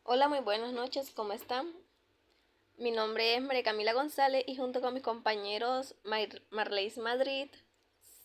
Hola, muy buenas noches, ¿cómo están? Mi nombre es María Camila González y junto con mis compañeros Marleis Madrid,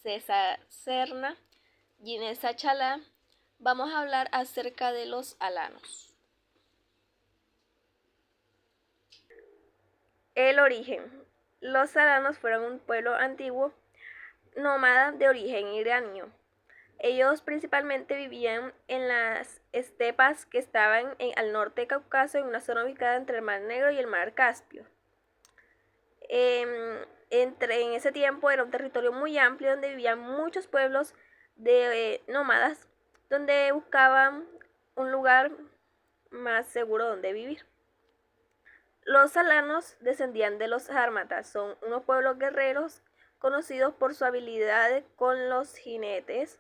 César Serna, Ginesa Chalá, vamos a hablar acerca de los alanos. El origen. Los alanos fueron un pueblo antiguo nómada de origen iranio. Ellos principalmente vivían en las estepas que estaban al norte de Cáucaso, en una zona ubicada entre el Mar Negro y el Mar Caspio. En ese tiempo era un territorio muy amplio donde vivían muchos pueblos de nómadas, donde buscaban un lugar más seguro donde vivir. Los alanos descendían de los sármatas, son unos pueblos guerreros conocidos por su habilidad con los jinetes.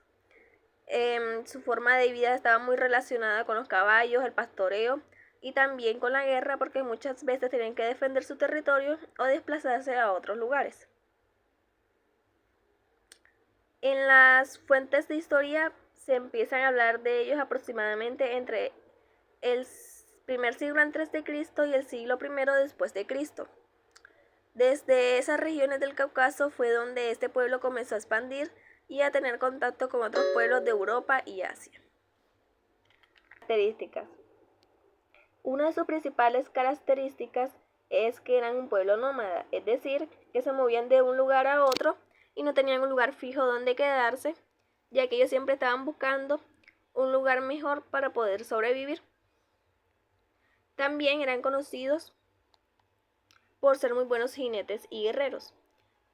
Su forma de vida estaba muy relacionada con los caballos, el pastoreo y también con la guerra, porque muchas veces tenían que defender su territorio o desplazarse a otros lugares. En las fuentes de historia se empiezan a hablar de ellos aproximadamente entre el primer siglo antes de Cristo y el siglo I después de Cristo. Desde esas regiones del Cáucaso fue donde este pueblo comenzó a expandir y a tener contacto con otros pueblos de Europa y Asia. Características. Una de sus principales características es que eran un pueblo nómada, es decir, que se movían de un lugar a otro y no tenían un lugar fijo donde quedarse, ya que ellos siempre estaban buscando un lugar mejor para poder sobrevivir. También eran conocidos por ser muy buenos jinetes y guerreros.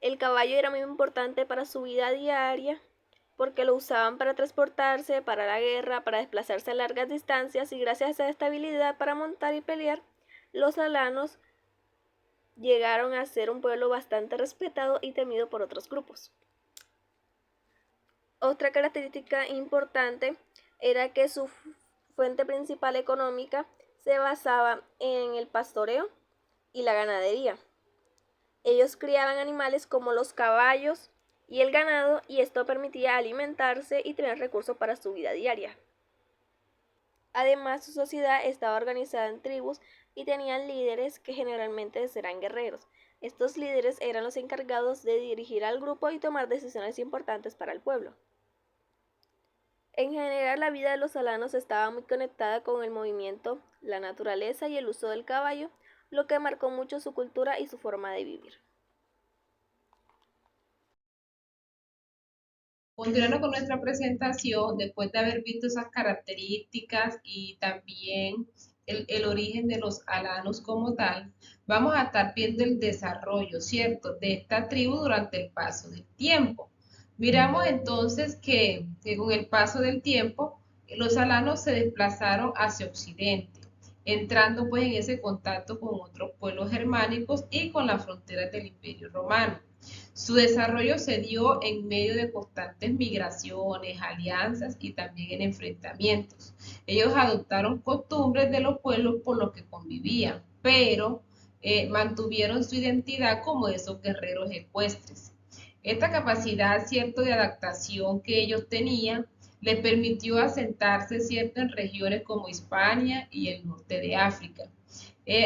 El caballo era muy importante para su vida diaria porque lo usaban para transportarse, para la guerra, para desplazarse a largas distancias, y gracias a esa estabilidad para montar y pelear, los alanos llegaron a ser un pueblo bastante respetado y temido por otros grupos. Otra característica importante era que su fuente principal económica se basaba en el pastoreo y la ganadería. Ellos criaban animales como los caballos y el ganado, y esto permitía alimentarse y tener recursos para su vida diaria. Además, su sociedad estaba organizada en tribus y tenían líderes que generalmente eran guerreros. Estos líderes eran los encargados de dirigir al grupo y tomar decisiones importantes para el pueblo. En general, la vida de los alanos estaba muy conectada con el movimiento, la naturaleza y el uso del caballo, lo que marcó mucho su cultura y su forma de vivir. Continuando con nuestra presentación, después de haber visto esas características y también el origen de los alanos como tal, vamos a estar viendo el desarrollo, ¿cierto?, de esta tribu durante el paso del tiempo. Miramos entonces que con el paso del tiempo, los alanos se desplazaron hacia occidente, entrando pues en ese contacto con otros pueblos germánicos y con las fronteras del Imperio Romano. Su desarrollo se dio en medio de constantes migraciones, alianzas y también en enfrentamientos. Ellos adoptaron costumbres de los pueblos por los que convivían, pero mantuvieron su identidad como esos guerreros ecuestres. Esta capacidad, cierto, de adaptación que ellos tenían les permitió asentarse, cierto, en regiones como Hispania y el norte de África.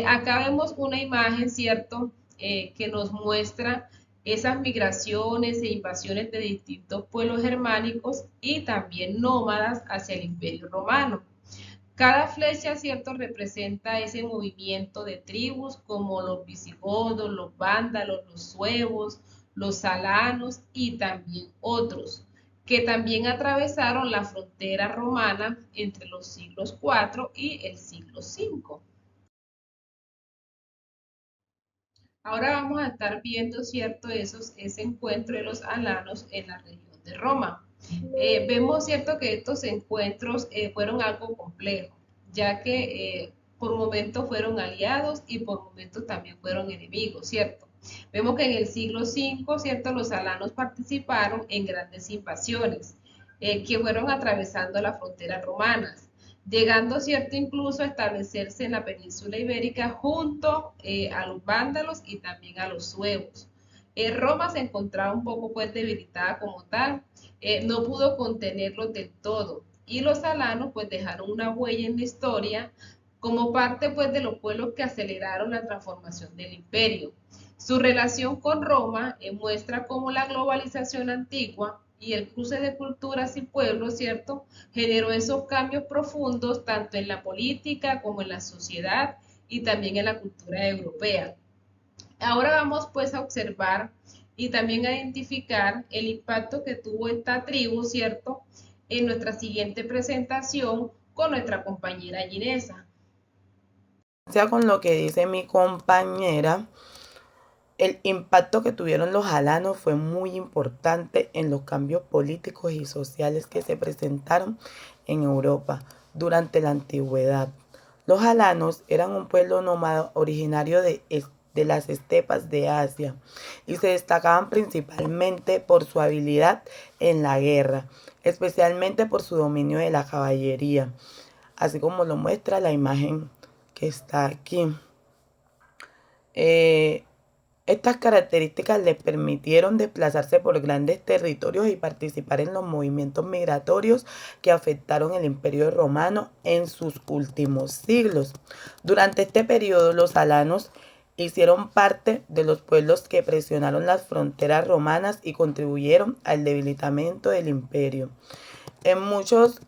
Acá vemos una imagen, cierto, que nos muestra esas migraciones e invasiones de distintos pueblos germánicos y también nómadas hacia el Imperio Romano. Cada flecha, cierto, representa ese movimiento de tribus como los visigodos, los vándalos, los suevos, los alanos y también otros, que también atravesaron la frontera romana entre los siglos IV y el siglo V. Ahora vamos a estar viendo, ¿cierto?, ese encuentro de los alanos en la región de Roma. Vemos, ¿cierto?, que estos encuentros fueron algo complejos, ya que por momentos fueron aliados y por momentos también fueron enemigos, ¿cierto? Vemos que en el siglo V, ¿cierto?, los alanos participaron en grandes invasiones que fueron atravesando las fronteras romanas, llegando, cierto, incluso a establecerse en la península ibérica junto a los vándalos y también a los suevos. Roma se encontraba un poco pues debilitada como tal, no pudo contenerlos del todo, y los alanos pues dejaron una huella en la historia como parte pues de los pueblos que aceleraron la transformación del imperio. Su relación con Roma muestra cómo la globalización antigua y el cruce de culturas y pueblos, ¿cierto?, generó esos cambios profundos tanto en la política como en la sociedad y también en la cultura europea. Ahora vamos pues a observar y también a identificar el impacto que tuvo esta tribu, ¿cierto?, en nuestra siguiente presentación con nuestra compañera Ginesa. Con lo que dice mi compañera, el impacto que tuvieron los alanos fue muy importante en los cambios políticos y sociales que se presentaron en Europa durante la antigüedad. Los alanos eran un pueblo nómada originario de las estepas de Asia y se destacaban principalmente por su habilidad en la guerra, especialmente por su dominio de la caballería, así como lo muestra la imagen que está aquí. Estas características les permitieron desplazarse por grandes territorios y participar en los movimientos migratorios que afectaron el Imperio Romano en sus últimos siglos. Durante este periodo, los alanos hicieron parte de los pueblos que presionaron las fronteras romanas y contribuyeron al debilitamiento del imperio. En muchas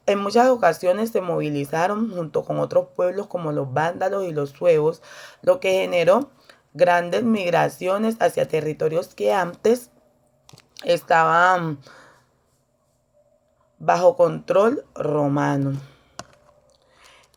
ocasiones se movilizaron junto con otros pueblos como los vándalos y los suevos, lo que generó grandes migraciones hacia territorios que antes estaban bajo control romano.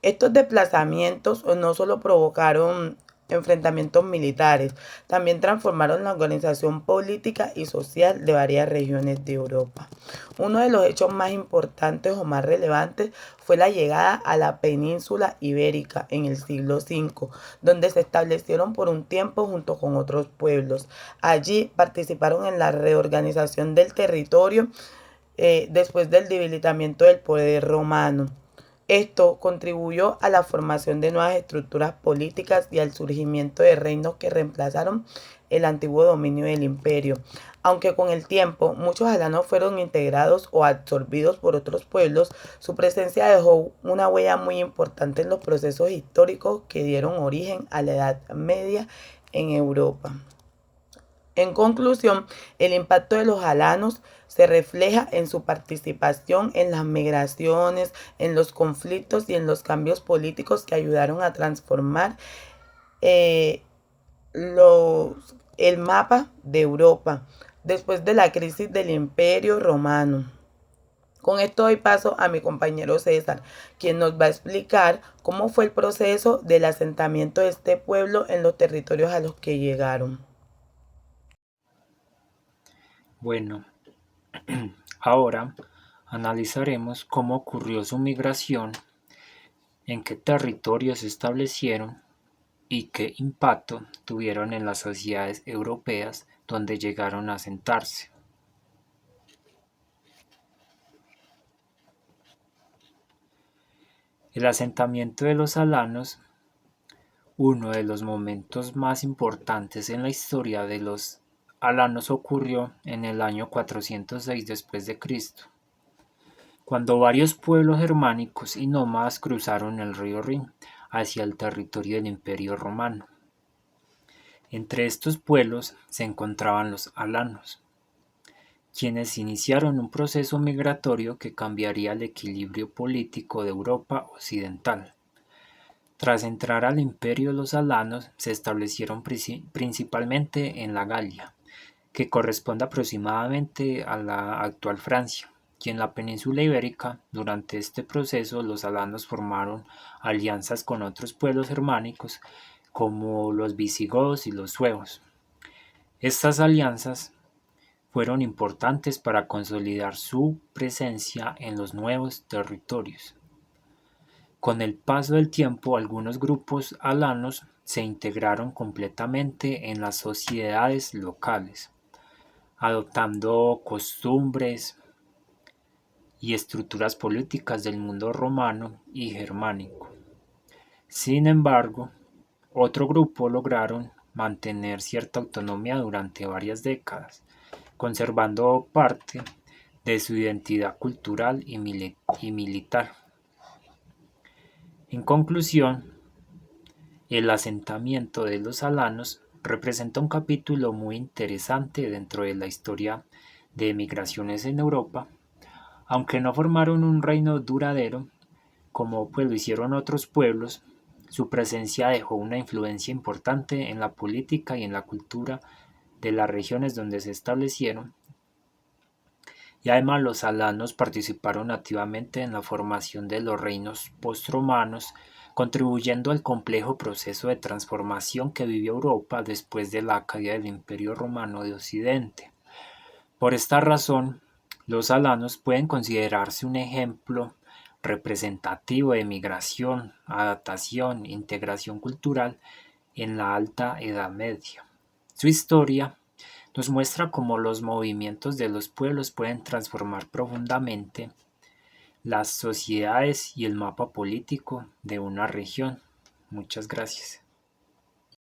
Estos desplazamientos no solo provocaron enfrentamientos militares, también transformaron la organización política y social de varias regiones de Europa. Uno de los hechos más importantes o más relevantes fue la llegada a la península ibérica en el siglo V, donde se establecieron por un tiempo junto con otros pueblos. Allí participaron en la reorganización del territorio después del debilitamiento del poder romano. Esto contribuyó a la formación de nuevas estructuras políticas y al surgimiento de reinos que reemplazaron el antiguo dominio del imperio. Aunque con el tiempo muchos alanos fueron integrados o absorbidos por otros pueblos, su presencia dejó una huella muy importante en los procesos históricos que dieron origen a la Edad Media en Europa. En conclusión, el impacto de los alanos se refleja en su participación en las migraciones, en los conflictos y en los cambios políticos que ayudaron a transformar el mapa de Europa después de la crisis del Imperio Romano. Con esto doy paso a mi compañero César, quien nos va a explicar cómo fue el proceso del asentamiento de este pueblo en los territorios a los que llegaron. Bueno, ahora analizaremos cómo ocurrió su migración, en qué territorios se establecieron y qué impacto tuvieron en las sociedades europeas donde llegaron a asentarse. El asentamiento de los alanos, uno de los momentos más importantes en la historia de los alanos, ocurrió en el año 406 después de Cristo, cuando varios pueblos germánicos y nómadas cruzaron el río Rin hacia el territorio del Imperio Romano. Entre estos pueblos se encontraban los alanos, quienes iniciaron un proceso migratorio que cambiaría el equilibrio político de Europa occidental. Tras entrar al imperio, los alanos se establecieron principalmente en la Galia, que corresponde aproximadamente a la actual Francia, y en la península ibérica. Durante este proceso, los alanos formaron alianzas con otros pueblos germánicos, como los visigodos y los suevos. Estas alianzas fueron importantes para consolidar su presencia en los nuevos territorios. Con el paso del tiempo, algunos grupos alanos se integraron completamente en las sociedades locales, adoptando costumbres y estructuras políticas del mundo romano y germánico. Sin embargo, otro grupo lograron mantener cierta autonomía durante varias décadas, conservando parte de su identidad cultural y militar. En conclusión, el asentamiento de los alanos representa un capítulo muy interesante dentro de la historia de migraciones en Europa, aunque no formaron un reino duradero, como pues lo hicieron otros pueblos. Su presencia dejó una influencia importante en la política y en la cultura de las regiones donde se establecieron, y además los alanos participaron activamente en la formación de los reinos postromanos, contribuyendo al complejo proceso de transformación que vivió Europa después de la caída del Imperio Romano de Occidente. Por esta razón, los alanos pueden considerarse un ejemplo representativo de migración, adaptación e integración cultural en la Alta Edad Media. Su historia nos muestra cómo los movimientos de los pueblos pueden transformar profundamente las sociedades y el mapa político de una región. Muchas gracias.